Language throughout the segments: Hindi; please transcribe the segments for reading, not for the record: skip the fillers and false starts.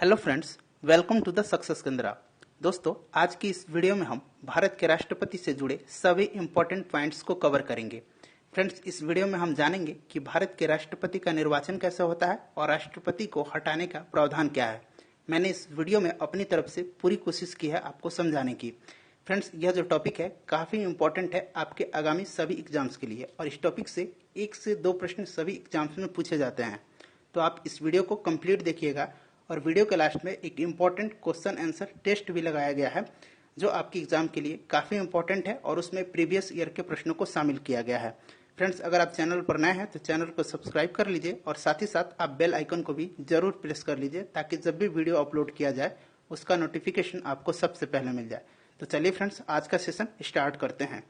Hello friends, welcome to the success Kendra. दोस्तों, आज की इस वीडियो में हम भारत के राष्ट्रपति से जुड़े सभी इंपॉर्टेंट पॉइंट्स को कवर करेंगे। फ्रेंड्स, इस वीडियो में हम जानेंगे कि भारत के राष्ट्रपति का निर्वाचन कैसे होता है और राष्ट्रपति को हटाने का प्रावधान क्या है। मैंने इस वीडियो में अपनी तरफ से पूरी कोशिश की है आपको समझाने की। फ्रेंड्स, यह जो टॉपिक है काफी इंपॉर्टेंट है आपके आगामी सभी एग्जाम्स के लिए और इस टॉपिक से 1 से 2 प्रश्न सभी एग्जाम्स में पूछे जाते हैं। तो आप इस वीडियो को कंप्लीट देखिएगा और वीडियो के लास्ट में एक इम्पॉर्टेंट क्वेश्चन आंसर टेस्ट भी लगाया गया है जो आपके एग्जाम के लिए काफी इंपॉर्टेंट है और उसमें प्रीवियस ईयर के प्रश्नों को शामिल किया गया है। फ्रेंड्स, अगर आप चैनल पर नए हैं तो चैनल को सब्सक्राइब कर लीजिए और साथ ही साथ आप बेल आइकन को भी जरूर प्रेस कर लीजिए ताकि जब भी वीडियो अपलोड किया जाए उसका नोटिफिकेशन आपको सबसे पहले मिल जाए। तो चलिए फ्रेंड्स, आज का सेशन स्टार्ट करते हैं।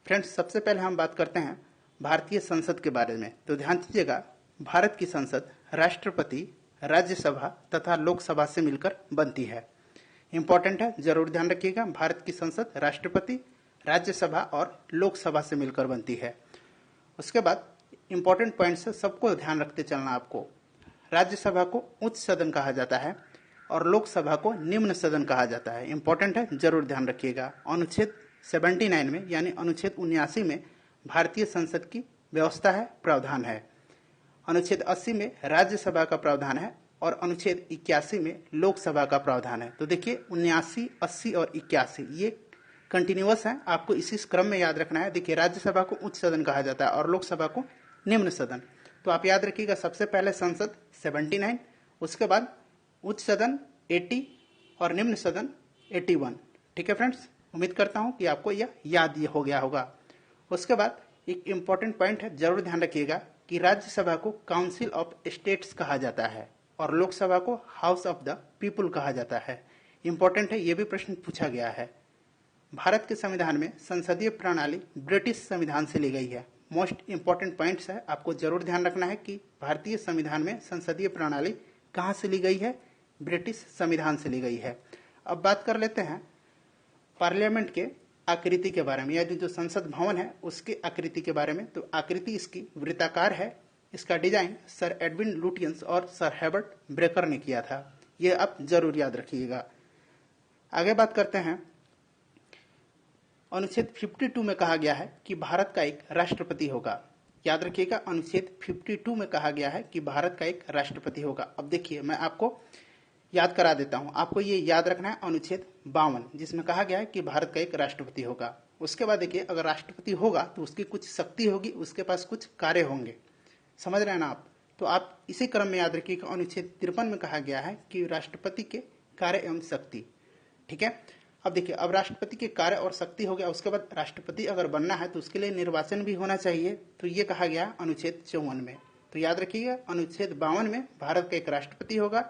फ्रेंड्स, सबसे पहले हम बात करते हैं भारतीय संसद के बारे में। तो ध्यान दीजिएगा, भारत की संसद राष्ट्रपति, राज्यसभा तथा लोकसभा से मिलकर बनती है। इंपॉर्टेंट है, जरूर ध्यान रखिएगा। भारत की संसद राष्ट्रपति, राज्यसभा और लोकसभा से मिलकर बनती है। उसके बाद इंपॉर्टेंट पॉइंट से सबको ध्यान रखते चलना आपको। राज्यसभा को उच्च सदन कहा जाता है और लोकसभा को निम्न सदन कहा जाता है। इंपॉर्टेंट है, जरूर ध्यान रखिएगा। अनुच्छेद 79 में यानी अनुच्छेद 79 में भारतीय संसद की व्यवस्था है, प्रावधान है। अनुच्छेद 80 में राज्यसभा का प्रावधान है और अनुच्छेद 81 में लोकसभा का प्रावधान है। तो देखिए, 79, 80 और 81 ये कंटिन्यूअस है, आपको इसी क्रम में याद रखना है। देखिए, राज्यसभा को उच्च सदन कहा जाता है और लोकसभा को निम्न सदन। तो आप याद रखिएगा, सबसे पहले संसद 79, उसके बाद उच्च सदन 80 और निम्न सदन 81। ठीक है फ्रेंड्स, उम्मीद करता हूं कि आपको यह याद हो गया होगा। उसके बाद एक इंपॉर्टेंट पॉइंट है, जरूर ध्यान रखिएगा कि राज्यसभा को काउंसिल ऑफ स्टेट्स कहा जाता है और लोकसभा को हाउस ऑफ द पीपुल कहा जाता है। इंपॉर्टेंट है, यह भी प्रश्न पूछा गया है। भारत के संविधान में संसदीय प्रणाली ब्रिटिश संविधान से ली गई है। मोस्ट इंपॉर्टेंट पॉइंट्स है, आपको जरूर ध्यान रखना है कि भारतीय संविधान में संसदीय प्रणाली कहां से ली गई है, ब्रिटिश संविधान से ली गई है। अब बात कर लेते हैं पार्लियामेंट के आकृति के बारे में, यानी जो संसद भवन है उसकी आकृति के बारे में। तो आकृति इसकी वृत्ताकार है। इसका डिजाइन सर एडविन लुटियंस और सर हेबर्ट ब्रेकर ने किया था। यह आप जरूर याद रखिएगा। आगे बात करते हैं, अनुच्छेद 52 में कहा गया है कि भारत का एक राष्ट्रपति होगा। याद रखिएगा, अनुच्छेद 52 में कहा गया है कि भारत का एक राष्ट्रपति होगा। अब देखिए, मैं आपको याद करा देता हूं। आपको ये याद रखना है अनुच्छेद 52, जिसमें कहा गया है कि भारत का एक राष्ट्रपति होगा। उसके बाद देखिए, अगर राष्ट्रपति होगा तो उसकी कुछ शक्ति होगी, उसके पास कुछ कार्य होंगे। समझ रहे हैं ना आप? तो आप इसी क्रम में याद रखिए कि अनुच्छेद 53 में कहा गया है कि राष्ट्रपति के कार्य एवं शक्ति। ठीक है, अब देखिए, अब राष्ट्रपति के कार्य और शक्ति हो गया। उसके बाद राष्ट्रपति अगर बनना है तो उसके लिए निर्वाचन भी होना चाहिए। तो ये कहा गया अनुच्छेद 54 में। तो याद रखिएगा, अनुच्छेद 52 में भारत का एक राष्ट्रपति होगा।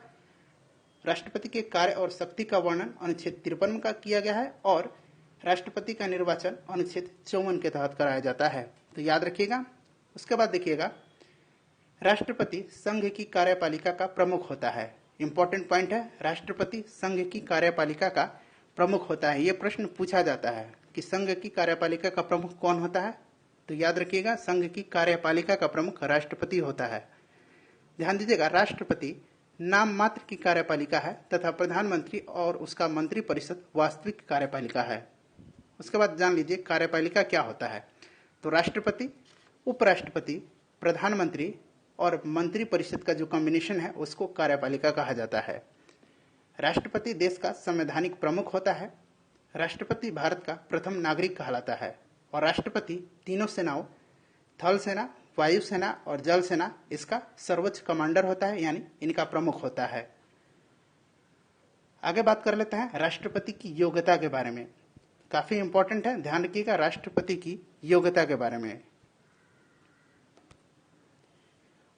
राष्ट्रपति के कार्य और शक्ति का वर्णन अनुच्छेद 53 में किया गया है और राष्ट्रपति का निर्वाचन अनुच्छेद 54 के तहत कराया जाता है। तो याद रखिएगा। उसके बाद देखिएगा, राष्ट्रपति संघ की कार्यपालिका का प्रमुख होता है। इंपॉर्टेंट पॉइंट है, राष्ट्रपति संघ की कार्यपालिका का प्रमुख होता है। यह प्रश्न पूछा जाता है कि संघ की कार्यपालिका का प्रमुख कौन होता है। तो याद रखिएगा, संघ की कार्यपालिका का प्रमुख राष्ट्रपति होता है। ध्यान दीजिएगा, राष्ट्रपति नाम मात्र की कार्यपालिका है तथा प्रधानमंत्री और उसका मंत्रिपरिषद वास्तविक कार्यपालिका है। उसके बाद जान लीजिए कार्यपालिका क्या होता है। तो राष्ट्रपति, उपराष्ट्रपति, प्रधानमंत्री और मंत्रिपरिषद का जो कॉम्बिनेशन है उसको कार्यपालिका कहा जाता है। राष्ट्रपति देश का संवैधानिक प्रमुख होता है। राष्ट्रपति भारत का प्रथम नागरिक कहलाता है और राष्ट्रपति तीनों सेनाओं, थल सेना, वायुसेना और जल सेना, इसका सर्वोच्च कमांडर होता है, यानी इनका प्रमुख होता है। आगे बात कर लेते हैं राष्ट्रपति की योग्यता के बारे में। काफी इंपॉर्टेंट है, ध्यान रखिएगा राष्ट्रपति की योग्यता के बारे में।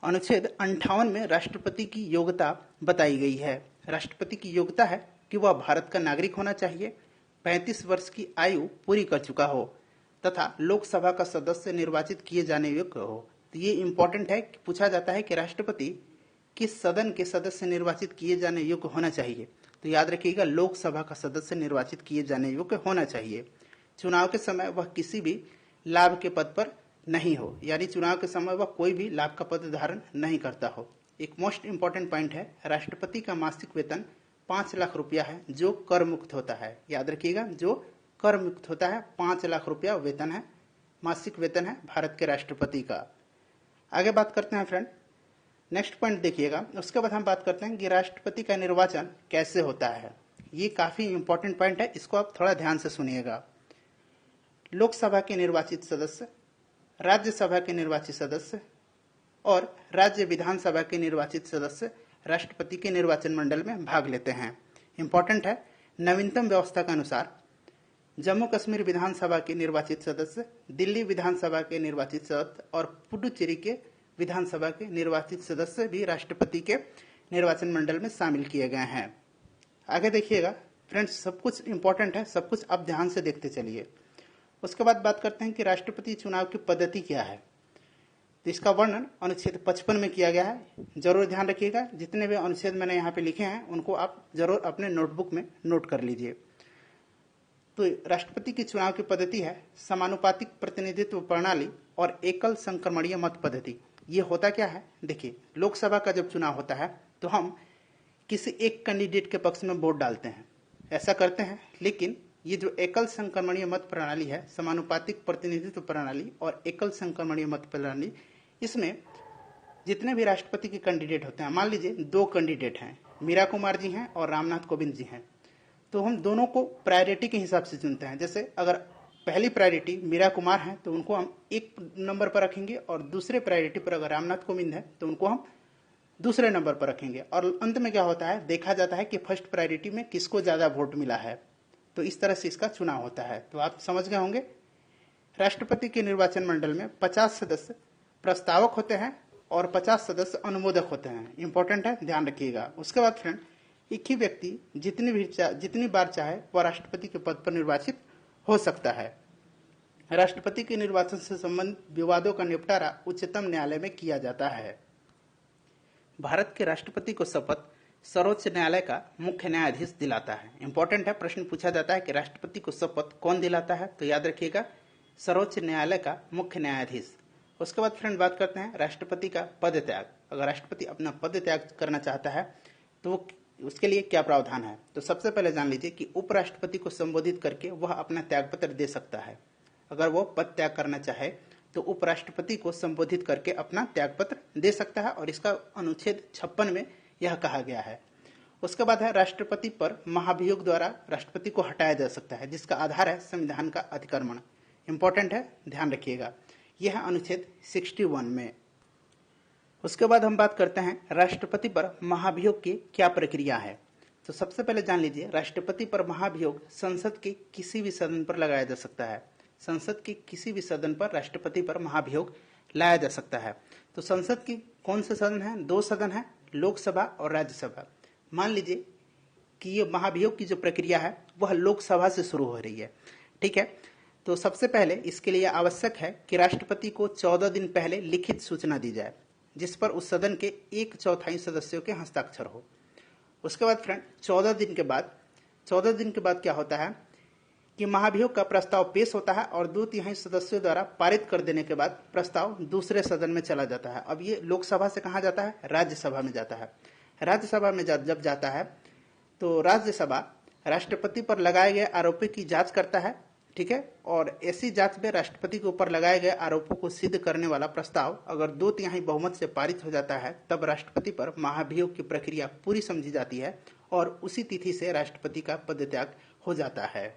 अनुच्छेद 58 में राष्ट्रपति की योग्यता बताई गई है। राष्ट्रपति की योग्यता है कि वह भारत का नागरिक होना चाहिए, 35 वर्ष की आयु पूरी कर चुका हो तथा लोकसभा का सदस्य निर्वाचित किए जाने योग्य हो। तो ये इंपॉर्टेंट है, पूछा जाता है कि राष्ट्रपति किस सदन के सदस्य निर्वाचित किए जाने योग्य होना चाहिए। तो याद रखिएगा, लोकसभा का सदस्य निर्वाचित किए जाने योग्य होना चाहिए। चुनाव के समय वह किसी भी लाभ के पद पर नहीं हो, यानी चुनाव के समय वह कोई भी लाभ का पद धारण नहीं करता हो। एक मोस्ट इंपॉर्टेंट पॉइंट है, राष्ट्रपति का मासिक वेतन 5 लाख रुपया है जो कर मुक्त होता है। याद रखिएगा, जो कर मुक्त होता है 5 लाख रुपया वेतन है, मासिक वेतन है भारत के राष्ट्रपति का। आगे बात करते हैं फ्रेंड, नेक्स्ट पॉइंट देखिएगा। उसके बाद हम बात करते हैं कि राष्ट्रपति का निर्वाचन कैसे होता है। ये काफी इंपॉर्टेंट पॉइंट है, इसको आप थोड़ा ध्यान से सुनिएगा। लोकसभा के निर्वाचित सदस्य, राज्यसभा के निर्वाचित सदस्य और राज्य विधानसभा के निर्वाचित सदस्य राष्ट्रपति के निर्वाचन मंडल में भाग लेते हैं। इंपॉर्टेंट है, नवीनतम व्यवस्था के अनुसार जम्मू कश्मीर विधानसभा के निर्वाचित सदस्य, दिल्ली विधानसभा के निर्वाचित सदस्य और पुडुचेरी के विधानसभा के निर्वाचित सदस्य भी राष्ट्रपति के निर्वाचन मंडल में शामिल किए गए हैं। आगे देखिएगा फ्रेंड्स, सब कुछ इंपॉर्टेंट है, सब कुछ आप ध्यान से देखते चलिए। उसके बाद बात करते हैं कि राष्ट्रपति चुनाव की पद्धति क्या है। तो इसका वर्णन अनुच्छेद 55 में किया गया है। जरूर ध्यान रखिएगा, जितने भी अनुच्छेद मैंने यहाँ पे लिखे हैं उनको आप जरूर अपने नोटबुक में नोट कर लीजिए। तो राष्ट्रपति की चुनाव की पद्धति है समानुपातिक प्रतिनिधित्व प्रणाली और एकल संक्रमणीय मत पद्धति। ये होता क्या है, देखिए, लोकसभा का जब चुनाव होता है तो हम किसी एक कैंडिडेट के पक्ष में वोट डालते हैं, ऐसा करते हैं। लेकिन ये जो एकल संक्रमणीय मत प्रणाली है, समानुपातिक प्रतिनिधित्व प्रणाली और एकल संक्रमणीय मत प्रणाली, इसमें जितने भी राष्ट्रपति के कैंडिडेट होते हैं, मान लीजिए 2 कैंडिडेट हैं, मीरा कुमार जी हैं और रामनाथ कोविंद जी हैं, तो हम दोनों को प्रायोरिटी के हिसाब से चुनते हैं। जैसे अगर पहली प्रायोरिटी मीरा कुमार है तो उनको हम 1 नंबर पर रखेंगे और दूसरे प्रायोरिटी पर अगर रामनाथ कोविंद है तो उनको हम दूसरे नंबर पर रखेंगे। और अंत में क्या होता है, देखा जाता है कि फर्स्ट प्रायोरिटी में किसको ज्यादा वोट मिला है। तो इस तरह से इसका चुनाव होता है। तो आप समझ गए होंगे, राष्ट्रपति के निर्वाचन मंडल में 50 सदस्य प्रस्तावक होते हैं और 50 सदस्य अनुमोदक होते हैं। इंपॉर्टेंट है, ध्यान रखिएगा। उसके बाद फ्रेंड, एक ही व्यक्ति जितनी बार चाहे वह राष्ट्रपति के पद पर निर्वाचित हो सकता है। राष्ट्रपति के निर्वाचन से संबंधित विवादों का निपटारा उच्चतम न्यायालय में किया जाता है। भारत के राष्ट्रपति को शपथ सर्वोच्च न्यायालय का मुख्य न्यायाधीश दिलाता है। इंपॉर्टेंट है, प्रश्न पूछा जाता है कि राष्ट्रपति को शपथ कौन दिलाता है, तो याद रखिएगा, सर्वोच्च न्यायालय का मुख्य न्यायाधीश। उसके बाद फ्रेंड बात करते हैं राष्ट्रपति का पद त्याग। अगर राष्ट्रपति अपना पद त्याग करना चाहता है तो उसके लिए क्या प्रावधान है। तो सबसे पहले जान लीजिए कि उपराष्ट्रपति को संबोधित करके वह अपना त्यागपत्र दे सकता है। अगर वो पद त्याग करना चाहे तो उपराष्ट्रपति को संबोधित करके अपना त्यागपत्र दे सकता है, और इसका अनुच्छेद 56 में यह कहा गया है। उसके बाद है राष्ट्रपति पर महाभियोग द्वारा राष्ट्रपति को हटाया जा सकता है, जिसका आधार है संविधान का अतिक्रमण। इंपॉर्टेंट है, ध्यान रखिएगा, यह अनुच्छेद 61 में। उसके बाद हम बात करते हैं राष्ट्रपति पर महाभियोग की क्या प्रक्रिया है। तो सबसे पहले जान लीजिए, राष्ट्रपति पर महाभियोग संसद के किसी भी सदन पर लगाया जा सकता है। संसद के किसी भी सदन पर राष्ट्रपति पर महाभियोग लाया जा सकता है। तो संसद की कौन से सदन है, 2 सदन है, लोकसभा और राज्यसभा। मान लीजिए कि ये महाभियोग की जो प्रक्रिया है वह लोकसभा से शुरू हो रही है, ठीक है। तो सबसे पहले इसके लिए आवश्यक है कि राष्ट्रपति को 14 दिन पहले लिखित सूचना दी जाए, जिस पर उस सदन के 1/4 सदस्यों के हस्ताक्षर हो। उसके बाद फ्रेंड 14 दिन के बाद क्या होता है कि महाभियोग का प्रस्ताव पेश होता है और 2/3 सदस्यों द्वारा पारित कर देने के बाद प्रस्ताव दूसरे सदन में चला जाता है। अब ये लोकसभा से कहाँ जाता है, राज्यसभा में जाता है। राज्यसभा में जब जाता है तो राज्यसभा राष्ट्रपति पर लगाए गए आरोपों की जांच करता है, ठीक है। और ऐसी जांच में राष्ट्रपति के ऊपर लगाए गए आरोपों को सिद्ध करने वाला प्रस्ताव अगर 2/3 बहुमत से पारित हो जाता है, तब राष्ट्रपति पर महाभियोग की प्रक्रिया पूरी समझी जाती है और उसी तिथि से राष्ट्रपति का पदत्याग हो जाता है।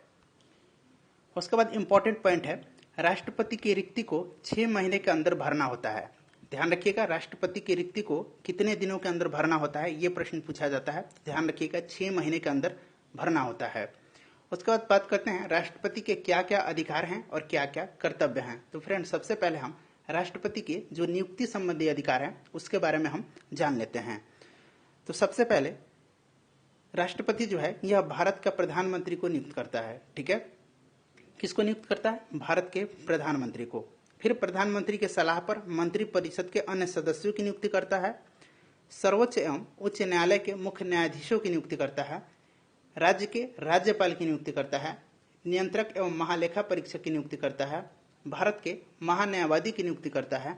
उसके बाद इंपॉर्टेंट पॉइंट है, राष्ट्रपति की रिक्ति को 6 महीने के अंदर भरना होता है। ध्यान रखिएगा, राष्ट्रपति की रिक्ति को कितने दिनों के अंदर भरना होता है, ये प्रश्न पूछा जाता है। ध्यान रखिएगा, 6 महीने के अंदर भरना होता है। उसके बाद बात करते हैं राष्ट्रपति के क्या क्या अधिकार हैं और क्या क्या कर्तव्य हैं। तो फ्रेंड सबसे पहले हम राष्ट्रपति के जो नियुक्ति संबंधी अधिकार हैं उसके बारे में हम जान लेते हैं। तो सबसे पहले राष्ट्रपति जो है यह भारत का प्रधानमंत्री को नियुक्त करता है, ठीक है। किसको नियुक्त करता है, भारत के प्रधानमंत्री को। फिर प्रधानमंत्री के सलाह पर मंत्रिपरिषद के अन्य सदस्यों की नियुक्ति करता है। सर्वोच्च एवं उच्च न्यायालय के मुख्य न्यायाधीशों की नियुक्ति करता है। राज्य के राज्यपाल की नियुक्ति करता है। नियंत्रक एवं महालेखा परीक्षक की नियुक्ति करता है। भारत के महान्यायवादी की नियुक्ति करता है।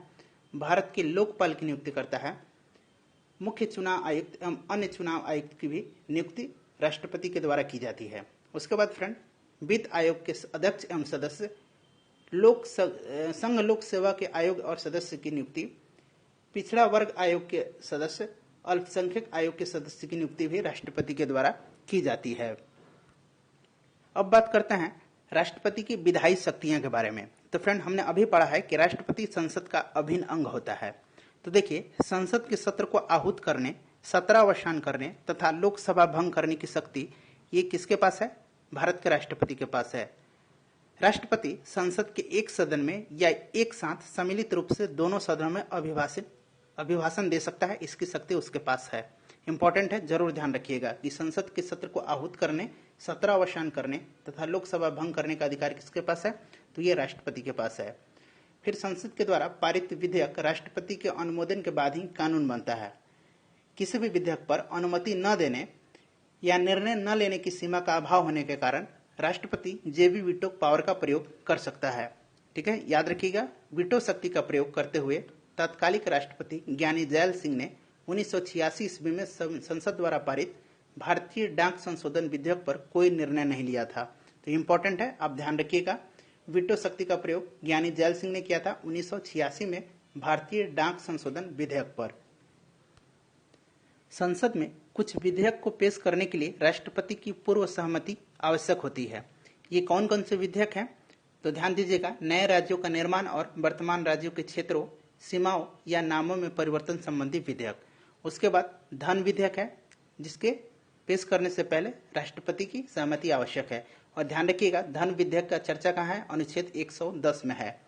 भारत के लोकपाल की नियुक्ति करता है। मुख्य चुनाव आयुक्त एवं अन्य चुनाव आयुक्त की भी नियुक्ति राष्ट्रपति के द्वारा की जाती है। उसके बाद फ्रेंड, वित्त आयोग के अध्यक्ष एवं सदस्य, संघ लोक सेवा के आयोग और सदस्य की नियुक्ति, पिछड़ा वर्ग आयोग के सदस्य, अल्पसंख्यक आयोग के सदस्य की नियुक्ति भी राष्ट्रपति के द्वारा की जाती है। अब बात करते हैं राष्ट्रपति की विधायी शक्तियां के बारे में। तो फ्रेंड, हमने अभी पढ़ा है कि राष्ट्रपति संसद का अभिन्न अंग होता है। तो देखिए, संसद के सत्र को आहूत करने, सत्रावसान करने तथा लोकसभा भंग करने की शक्ति ये किसके पास है? भारत के राष्ट्रपति के पास है। राष्ट्रपति संसद के एक सदन में या एक साथ सम्मिलित रूप से दोनों सदनों में अभिभाषण दे सकता है, इसकी शक्ति उसके पास है। इंपॉर्टेंट है, जरूर ध्यान रखिएगा कि संसद के सत्र को आहूत करने, सत्रावसान करने तथा लोकसभा भंग करने का अधिकार किसके पास है? तो ये राष्ट्रपति के पास है। फिर संसद के द्वारा पारित विधेयक राष्ट्रपति के अनुमोदन के बाद ही कानून बनता है। किसी भी विधेयक पर अनुमति न देने या निर्णय न लेने की सीमा का अभाव होने के कारण राष्ट्रपति जेबी वीटो पावर का प्रयोग कर सकता है। ठीक है, याद रखिएगा, वीटो शक्ति का प्रयोग करते हुए तत्कालिक राष्ट्रपति ज्ञानी जैल सिंह ने 1986 ईस्वी में संसद द्वारा पारित भारतीय डाक संशोधन विधेयक पर कोई निर्णय नहीं लिया था। तो इंपॉर्टेंट है, आप ध्यान रखिएगा, वीटो शक्ति का प्रयोग ज्ञानी जैल सिंह ने किया था 1986 में भारतीय डाक संशोधन विधेयक पर। संसद में कुछ विधेयक को पेश करने के लिए राष्ट्रपति की पूर्व सहमति आवश्यक होती है। ये कौन कौन से विधेयक हैं? तो ध्यान दीजिएगा, नए राज्यों का निर्माण और वर्तमान राज्यों के क्षेत्रों, सीमाओं या नामों में परिवर्तन संबंधी विधेयक। उसके बाद धन विधेयक है, जिसके पेश करने से पहले राष्ट्रपति की सहमति आवश्यक है। और ध्यान रखिएगा, धन विधेयक का चर्चा कहाँ है? अनुच्छेद 110 में है।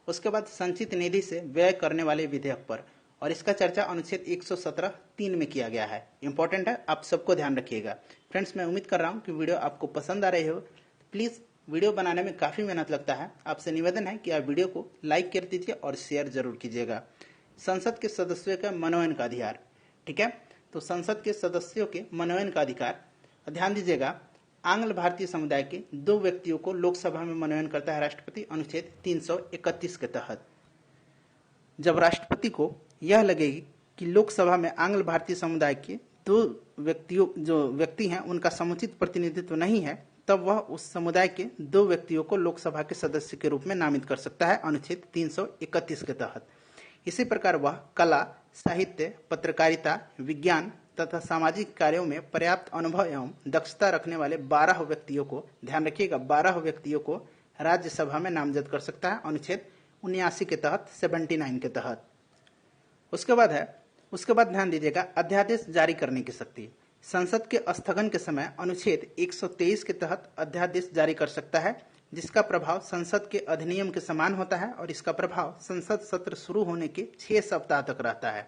उसके बाद संचित निधि से व्यय करने वाले विधेयक पर, और इसका चर्चा अनुच्छेद 117(3) में किया गया है। इंपॉर्टेंट है, आप सबको ध्यान रखिएगा। फ्रेंड्स, मैं उम्मीद कर रहा हूँ कि वीडियो आपको पसंद आ रही हो। प्लीज, वीडियो बनाने में काफी मेहनत लगता है, आपसे निवेदन है कि आप वीडियो को लाइक कर दीजिए और शेयर जरूर कीजिएगा। संसद के सदस्यों का मनोनयन का अधिकार, ठीक है, तो संसद के सदस्यों के मनोनयन का अधिकार, ध्यान दीजिएगा, आंग्ल भारतीय समुदाय के 2 व्यक्तियों को लोकसभा में मनोनयन करता है राष्ट्रपति अनुच्छेद 331 के तहत। जब राष्ट्रपति को यह लगेगी कि लोकसभा में आंग्ल भारतीय समुदाय के 2 व्यक्ति हैं उनका समुचित प्रतिनिधित्व नहीं है, तब वह उस समुदाय के 2 व्यक्तियों को लोकसभा के सदस्य के रूप में नामित कर सकता है अनुच्छेद 331 के तहत। इसी प्रकार वह कला, साहित्य, पत्रकारिता, विज्ञान तथा सामाजिक कार्यों में पर्याप्त अनुभव एवं दक्षता रखने वाले 12 व्यक्तियों को, ध्यान रखिएगा, 12 व्यक्तियों को राज्यसभा में नामजद कर सकता है अनुच्छेद 79 के तहत, 79 के तहत। उसके बाद ध्यान दीजिएगा, अध्यादेश जारी करने की शक्ति। संसद के स्थगन के समय अनुच्छेद 123 के तहत अध्यादेश जारी कर सकता है, जिसका प्रभाव संसद के अधिनियम के समान होता है और इसका प्रभाव संसद सत्र शुरू होने के 6 सप्ताह तक रहता है।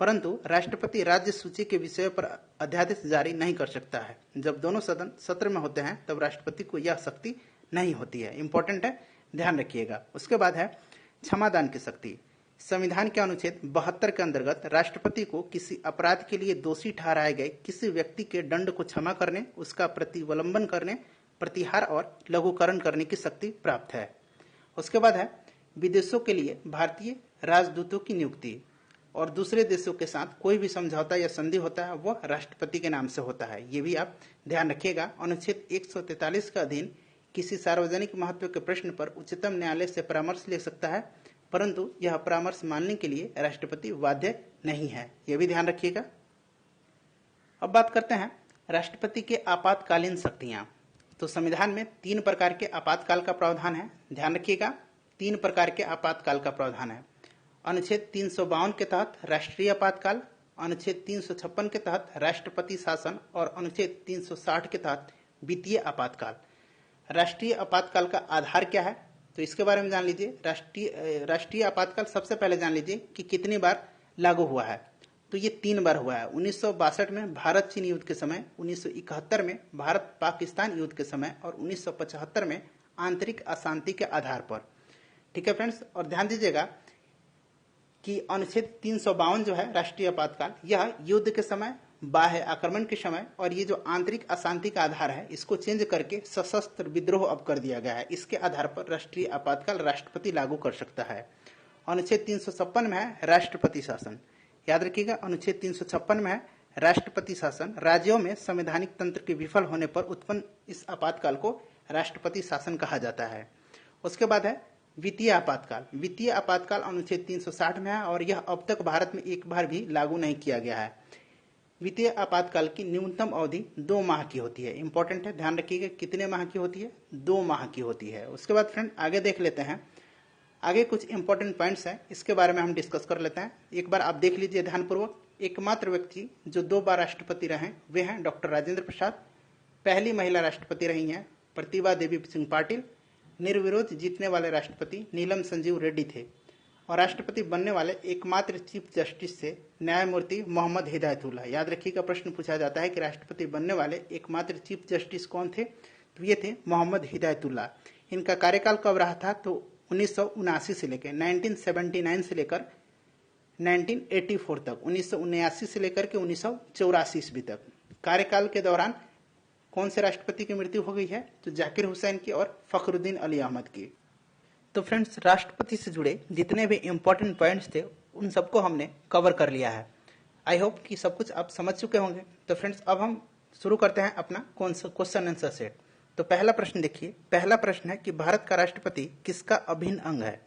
परंतु राष्ट्रपति राज्य सूची के विषय पर अध्यादेश जारी नहीं कर सकता है। जब दोनों सदन सत्र में होते हैं तब राष्ट्रपति को यह शक्ति नहीं होती है। इंपॉर्टेंट है, ध्यान रखिएगा। उसके बाद है क्षमादान की शक्ति। संविधान के अनुच्छेद 72 के अंतर्गत राष्ट्रपति को किसी अपराध के लिए दोषी ठहराए गए किसी व्यक्ति के दंड को क्षमा करने, उसका प्रतिवलंबन करने, प्रतिहार और लघुकरण करने की शक्ति प्राप्त है। उसके बाद है विदेशों के लिए भारतीय राजदूतों की नियुक्ति, और दूसरे देशों के साथ कोई भी समझौता या संधि होता है वह राष्ट्रपति के नाम से होता है। ये भी आप ध्यान रखिएगा। अनुच्छेद 143 के अधीन किसी सार्वजनिक महत्व के प्रश्न पर उच्चतम न्यायालय से परामर्श ले सकता है, परंतु यह परामर्श मानने के लिए राष्ट्रपति बाध्य नहीं है। यह भी ध्यान रखिएगा। अब बात करते हैं राष्ट्रपति के आपातकालीन शक्तियां। तो संविधान में 3 प्रकार के आपातकाल का प्रावधान है। ध्यान रखिएगा, 3 प्रकार के आपातकाल का प्रावधान है। अनुच्छेद 352 के तहत राष्ट्रीय आपातकाल, अनुच्छेद 356 के तहत राष्ट्रपति शासन और अनुच्छेद 360 के तहत वित्तीय आपातकाल। राष्ट्रीय आपातकाल का आधार क्या है, तो इसके बारे में जान लीजिए। राष्ट्रीय आपातकाल सबसे पहले जान लीजिए कि कितनी बार लागू हुआ है। तो ये 3 बार हुआ है। 1962 में भारत चीन युद्ध के समय, 1971 में भारत पाकिस्तान युद्ध के समय और 1975 में आंतरिक अशांति के आधार पर। ठीक है फ्रेंड्स, और ध्यान दीजिएगा कि अनुच्छेद 352 जो है राष्ट्रीय आपातकाल, यह युद्ध के समय, बाह्य आक्रमण के समय और ये जो आंतरिक अशांति का आधार है इसको चेंज करके सशस्त्र विद्रोह अब कर दिया गया है। इसके आधार पर राष्ट्रीय आपातकाल राष्ट्रपति लागू कर सकता है। अनुच्छेद 356 में है राष्ट्रपति शासन। याद रखिएगा अनुच्छेद 356 में है राष्ट्रपति शासन। राज्यों में संवैधानिक तंत्र के विफल होने पर उत्पन्न इस आपातकाल को राष्ट्रपति शासन कहा जाता है। उसके बाद है वित्तीय आपातकाल। वित्तीय आपातकाल अनुच्छेद 360 में है और यह अब तक भारत में एक बार भी लागू नहीं किया गया है। वित्तीय आपातकाल की न्यूनतम अवधि 2 माह की होती है। इंपॉर्टेंट है, ध्यान रखिएगा कितने माह की होती है, 2 माह की होती है। उसके बाद फ्रेंड आगे देख लेते हैं, आगे कुछ इंपॉर्टेंट पॉइंट्स हैं, इसके बारे में हम डिस्कस कर लेते हैं। एक बार आप देख लीजिए ध्यानपूर्वक। एकमात्र व्यक्ति जो 2 बार राष्ट्रपति रहे वे हैं डॉक्टर राजेंद्र प्रसाद। पहली महिला राष्ट्रपति रही हैं प्रतिभा देवी सिंह पाटिल। निर्विरोध जीतने वाले राष्ट्रपति नीलम संजीव रेड्डी थे और राष्ट्रपति बनने वाले एकमात्र चीफ जस्टिस से न्यायमूर्ति मोहम्मद हिदायतुल्लाह। याद रखिएगा प्रश्न पूछा जाता है कि राष्ट्रपति बनने वाले एकमात्र चीफ जस्टिस कौन थे, तो ये थे मोहम्मद हिदायतुल्लाह। इनका कार्यकाल कब रहा था, तो 1979 से लेकर 1979 से लेकर 1984 तक, 1979 से लेकर के 1984 ईस्वी तक। कार्यकाल के दौरान कौन से राष्ट्रपति की मृत्यु हो गई है, तो जाकिर हुसैन की और फखरुद्दीन अली अहमद की। तो फ्रेंड्स राष्ट्रपति से जुड़े जितने भी इंपॉर्टेंट पॉइंट्स थे उन सबको हमने कवर कर लिया है। आई होप कि सब कुछ आप समझ चुके होंगे। तो फ्रेंड्स अब हम शुरू करते हैं अपना क्वेश्चन आंसर सेट। तो पहला प्रश्न देखिए, पहला प्रश्न है कि भारत का राष्ट्रपति किसका अभिन्न अंग है।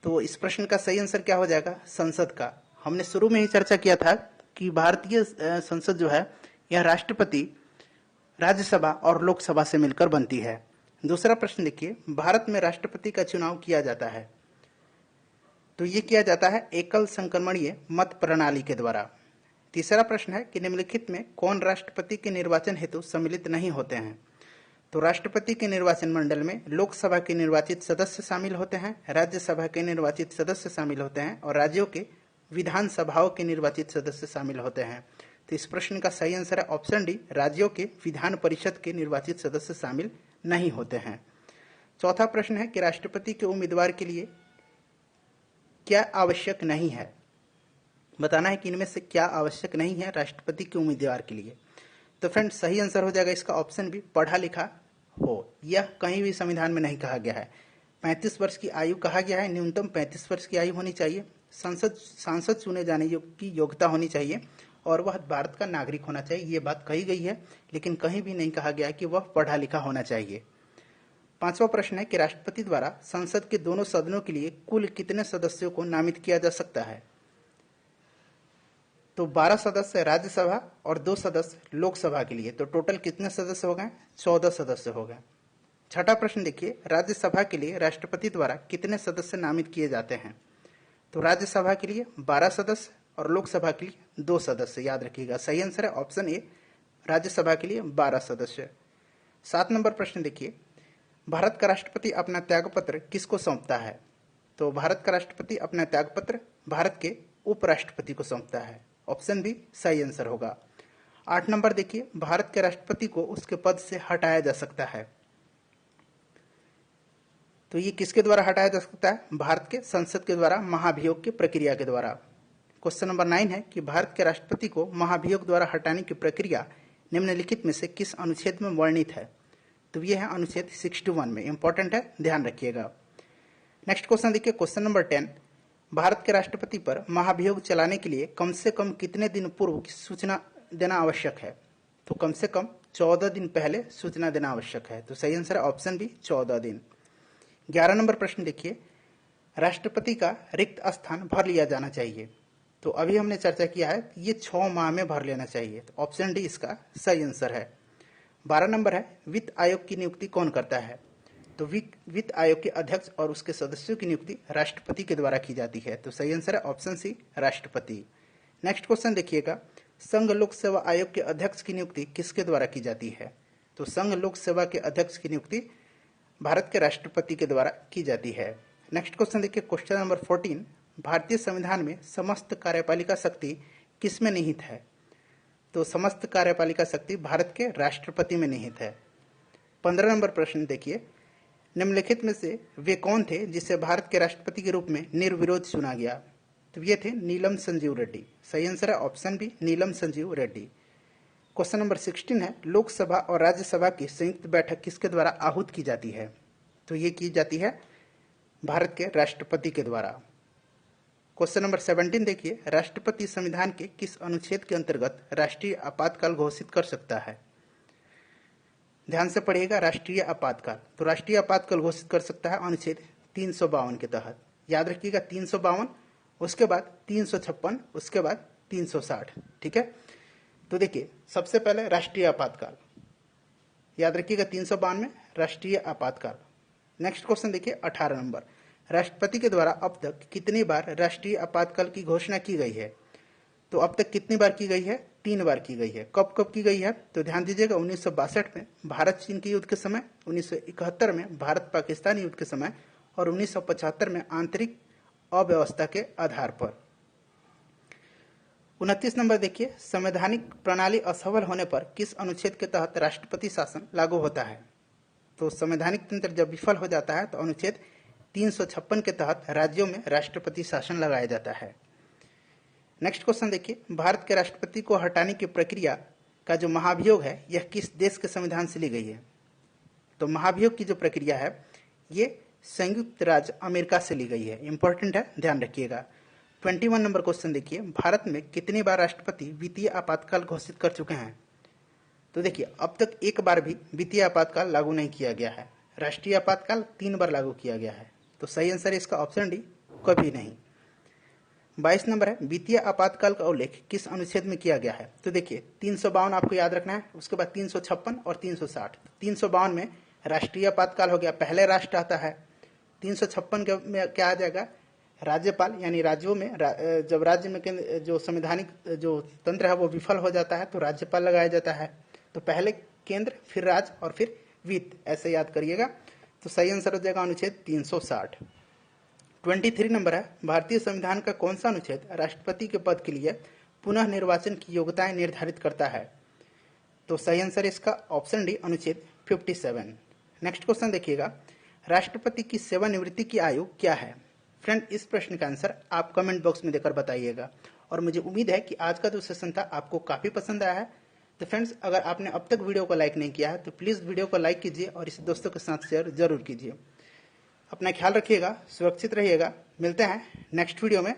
तो इस प्रश्न का सही आंसर क्या हो जाएगा, संसद का। हमने शुरू में ही चर्चा किया था कि भारतीय संसद जो है यह राष्ट्रपति, राज्यसभा और लोकसभा से मिलकर बनती है। दूसरा प्रश्न देखिए, भारत में राष्ट्रपति का चुनाव किया जाता है, तो ये किया जाता है एकल संक्रमणीय मत प्रणाली के द्वारा। तीसरा प्रश्न है कि निम्नलिखित में कौन राष्ट्रपति के निर्वाचन हेतु सम्मिलित नहीं होते हैं। तो राष्ट्रपति के निर्वाचन मंडल में लोकसभा के निर्वाचित सदस्य शामिल होते हैं, राज्यसभा के निर्वाचित सदस्य शामिल होते हैं और राज्यों के विधानसभाओं के निर्वाचित सदस्य शामिल होते हैं। तो इस प्रश्न का सही आंसर है ऑप्शन डी, राज्यों के विधान परिषद के निर्वाचित सदस्य शामिल नहीं होते हैं। चौथा प्रश्न है कि राष्ट्रपति के उम्मीदवार के लिए क्या आवश्यक नहीं है। बताना है कि इनमें से क्या आवश्यक नहीं है राष्ट्रपति के उम्मीदवार के लिए। तो फ्रेंड्स सही आंसर हो जाएगा इसका ऑप्शन बी, पढ़ा लिखा हो। यह कहीं भी संविधान में नहीं कहा गया है। 35 वर्ष की आयु कहा गया है, न्यूनतम 35 वर्ष की आयु होनी चाहिए। सांसद चुने जाने की योग्यता होनी चाहिए और वह भारत का नागरिक होना चाहिए, ये बात कही गई है, लेकिन कहीं भी नहीं कहा गया है कि वह पढ़ा लिखा होना चाहिए। पांचवा प्रश्न है कि राष्ट्रपति द्वारा संसद के दोनों सदनों के लिए कुल कितने सदस्यों को नामित किया जा सकता है। तो 12 सदस्य राज्यसभा और 2 सदस्य लोकसभा के लिए, तो टोटल कितने सदस्य हो गए, 14 सदस्य हो गए। छठा प्रश्न देखिए, राज्यसभा के लिए राष्ट्रपति द्वारा कितने सदस्य नामित किए जाते हैं। तो राज्यसभा के लिए 12 सदस्य और लोकसभा के लिए 2 सदस्य। याद रखिएगा सही आंसर है ऑप्शन ए, राज्यसभा के लिए 12 सदस्य। 7 नंबर प्रश्न देखिए, भारत का राष्ट्रपति अपना त्यागपत्र किसको सौंपता है। तो भारत का राष्ट्रपति अपना त्यागपत्र भारत के उपराष्ट्रपति को सौंपता है, ऑप्शन बी सही आंसर होगा। 8 नंबर देखिए, भारत के राष्ट्रपति को उसके पद से हटाया जा सकता है, तो ये किसके द्वारा हटाया जा सकता है, भारत के संसद के द्वारा महाभियोग की प्रक्रिया के द्वारा। क्वेश्चन नंबर 9 है कि भारत के राष्ट्रपति को महाभियोग द्वारा हटाने की प्रक्रिया निम्नलिखित में से किस अनुच्छेद में वर्णित है। तो ये है अनुच्छेद 61 में, इंपॉर्टेंट है, ध्यान रखिएगा। नेक्स्ट क्वेश्चन देखिए, क्वेश्चन नंबर 10, भारत के राष्ट्रपति पर महाभियोग चलाने के लिए कम से कम कितने दिन पूर्व की सूचना देना आवश्यक है। तो कम से कम 14 दिन पहले सूचना देना आवश्यक है, तो सही आंसर है ऑप्शन बी 14 दिन। 11 नंबर प्रश्न देखिए, राष्ट्रपति का रिक्त स्थान भर लिया जाना चाहिए। तो अभी हमने चर्चा किया है ये 6 माह में भर लेना चाहिए, तो ऑप्शन डी इसका सही आंसर है। 12 नंबर है, वित्त आयोग की नियुक्ति कौन करता है। तो वित्त आयोग के अध्यक्ष और उसके सदस्यों की नियुक्ति राष्ट्रपति के द्वारा की जाती है, तो सही आंसर है ऑप्शन सी राष्ट्रपति। नेक्स्ट क्वेश्चन देखिएगा, संघ लोक सेवा आयोग के अध्यक्ष की नियुक्ति किसके द्वारा की जाती है। तो संघ लोक सेवा के अध्यक्ष की नियुक्ति भारत के राष्ट्रपति के द्वारा की जाती है। नेक्स्ट क्वेश्चन देखिए, क्वेश्चन नंबर 14, भारतीय संविधान में समस्त कार्यपालिका शक्ति किसमें निहित है। तो समस्त कार्यपालिका शक्ति भारत के राष्ट्रपति में निहित है। 15 नंबर प्रश्न देखिए, निम्नलिखित में से वे कौन थे जिसे भारत के राष्ट्रपति के रूप में निर्विरोध चुना गया। तो ये थे नीलम संजीव रेड्डी, सही आंसर है ऑप्शन बी नीलम संजीव रेड्डी। क्वेश्चन नंबर 16 है, लोकसभा और राज्यसभा की संयुक्त बैठक किसके द्वारा आहूत की जाती है। तो ये की जाती है भारत के राष्ट्रपति के द्वारा। क्वेश्चन नंबर 17 देखिए, राष्ट्रपति संविधान के किस अनुच्छेद के अंतर्गत राष्ट्रीय आपातकाल घोषित कर सकता है? ध्यान से पढ़िएगा, राष्ट्रीय आपातकाल। तो राष्ट्रीय आपातकाल घोषित कर सकता है अनुच्छेद 352 के तहत। याद रखिएगा 352, उसके बाद 356, उसके बाद 360। ठीक है, तो देखिए सबसे पहले राष्ट्रीय आपातकाल, याद रखिएगा 352 में राष्ट्रीय आपातकाल। नेक्स्ट क्वेश्चन देखिए 18 नंबर, राष्ट्रपति के द्वारा अब तक कितनी बार राष्ट्रीय आपातकाल की घोषणा की गई है? तो अब तक कितनी बार की गई है? 3 बार की गई है। कब कब की गई है? तो ध्यान दीजिएगा 1962 में भारत चीन के युद्ध के समय, 1971 में भारत पाकिस्तान युद्ध के समय और 1975 में आंतरिक अव्यवस्था के आधार पर। 29 नंबर देखिए, संवैधानिक प्रणाली असफल होने पर किस अनुच्छेद के तहत राष्ट्रपति शासन लागू होता है? तो संवैधानिक तंत्र जब विफल हो जाता है तो अनुच्छेद 356 के तहत राज्यों में राष्ट्रपति शासन लगाया जाता है। नेक्स्ट क्वेश्चन देखिए, भारत के राष्ट्रपति को हटाने की प्रक्रिया का जो महाभियोग है यह किस देश के संविधान से ली गई है? तो महाभियोग की जो प्रक्रिया है ये संयुक्त राज्य अमेरिका से ली गई है। इंपॉर्टेंट है, ध्यान रखिएगा। 21 नंबर क्वेश्चन देखिए, भारत में कितनी बार राष्ट्रपति वित्तीय आपातकाल घोषित कर चुके हैं? तो देखिए अब तक एक बार भी वित्तीय आपातकाल लागू नहीं किया गया है। राष्ट्रीय आपातकाल 3 बार लागू किया गया है। तो सही आंसर है इसका ऑप्शन डी, कभी नहीं। 22 नंबर है, वित्तीय आपातकाल का उल्लेख किस अनुच्छेद में किया गया है? तो देखिए 352 आपको याद रखना है, उसके बाद 356 और 360। 352 में राष्ट्रीय आपातकाल हो गया, पहले राष्ट्र आता है। 356 में क्या आ जाएगा? राज्यपाल, यानी राज्यों में जब राज्य में जो संवैधानिक जो तंत्र है वो विफल हो जाता है तो राज्यपाल लगाया जाता है। तो पहले केंद्र, फिर राज्य और फिर वित्त, ऐसे याद करिएगा। तो सही आंसर हो जाएगा अनुच्छेद 360। 23 नंबर है, भारतीय संविधान का कौन सा अनुच्छेद राष्ट्रपति के पद के लिए पुनः निर्वाचन की योग्यताएं निर्धारित करता है? तो सही आंसर इसका ऑप्शन डी, अनुच्छेद 57। नेक्स्ट क्वेश्चन देखिएगा, राष्ट्रपति की सेवानिवृत्ति की आयु क्या है? फ्रेंड, इस प्रश्न का आंसर आप कमेंट बॉक्स में देकर बताइएगा। और मुझे उम्मीद है कि आज का जो सेशन था आपको काफी पसंद आया है। तो फ्रेंड्स, अगर आपने अब तक वीडियो को लाइक नहीं किया है तो प्लीज वीडियो को लाइक कीजिए और इसे दोस्तों के साथ शेयर जरूर कीजिए। अपना ख्याल रखिएगा, सुरक्षित रहिएगा। मिलते हैं नेक्स्ट वीडियो में।